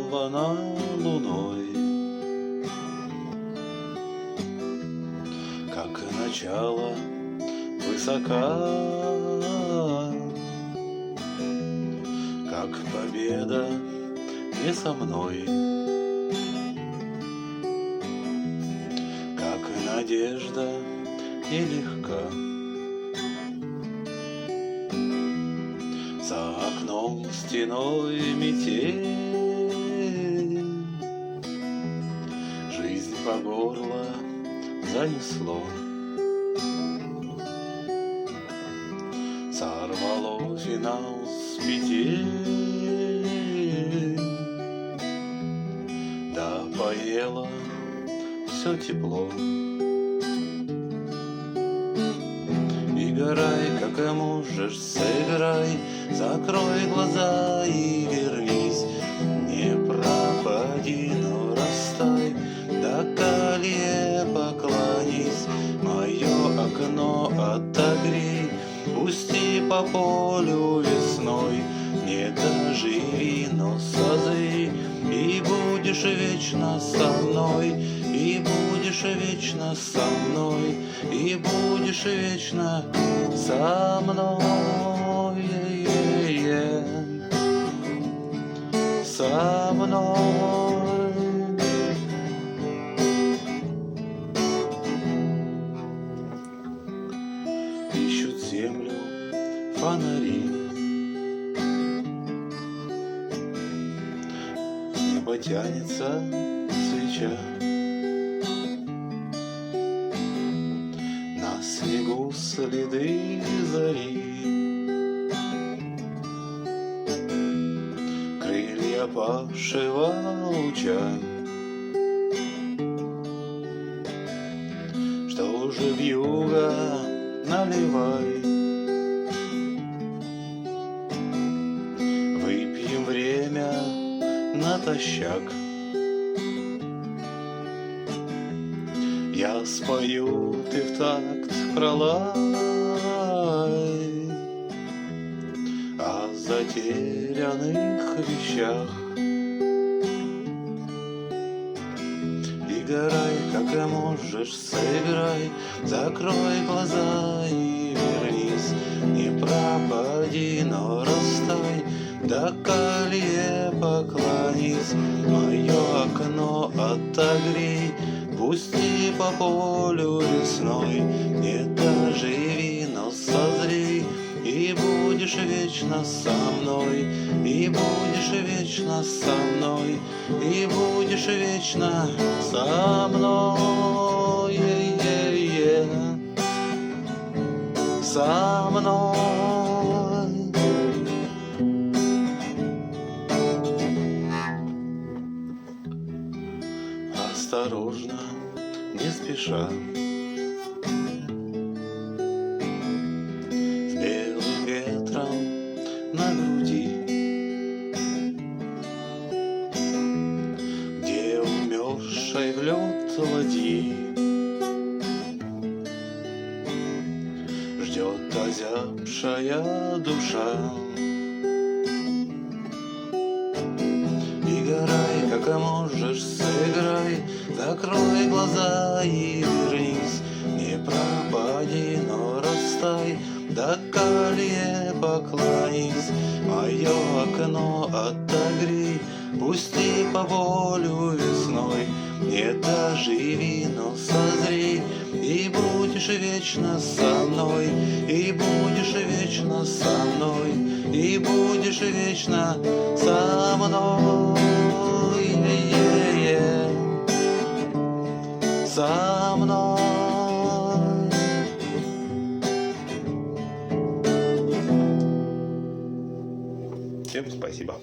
нарисована луной, как начало высока, как победа не со мной, как надежда нелегка. За окном стеной метель, жизнь по горло занесло. Сорвало финал с петель, да поело все тепло. Играй, как и можешь, сыграй, закрой глаза и вернись. Не пропади, но растай, до колье поклонись. Мое окно отогрей, пусти по полю весной. Не доживи, но созри, и будешь вечно со мной, и будешь вечно со мной, и будешь вечно со мной, со мной. Ищут землю фонари, с неба тянется свеча, на снегу следы зари, крылья павшего луча. Что же вьюга, наливай, выпьем время натощак. Я спою, ты в такт пролай о затерянных вещах. Играй, как и можешь, сыграй, закрой глаза и вернись. Не пропади, но растай, до колье поклонись. Мое окно отогрей, пусти по полю весной. Не доживи, но созрей, и будешь вечно со мной, и будешь вечно со мной, и будешь вечно со мной, со мной. Осторожно, не спеша, с белым ветром на груди, где умершей в лед ладьи ждет озябшая душа. Играй, как и можешь, сыграй, закрой глаза и вернись. Не пропади, но растай, до колье поклонись. Мое окно отогрей, пусти по полю весной. Не доживи, но созрей, и будешь вечно со мной, и будешь вечно со мной, и будешь вечно со мной, со мной. Всем спасибо.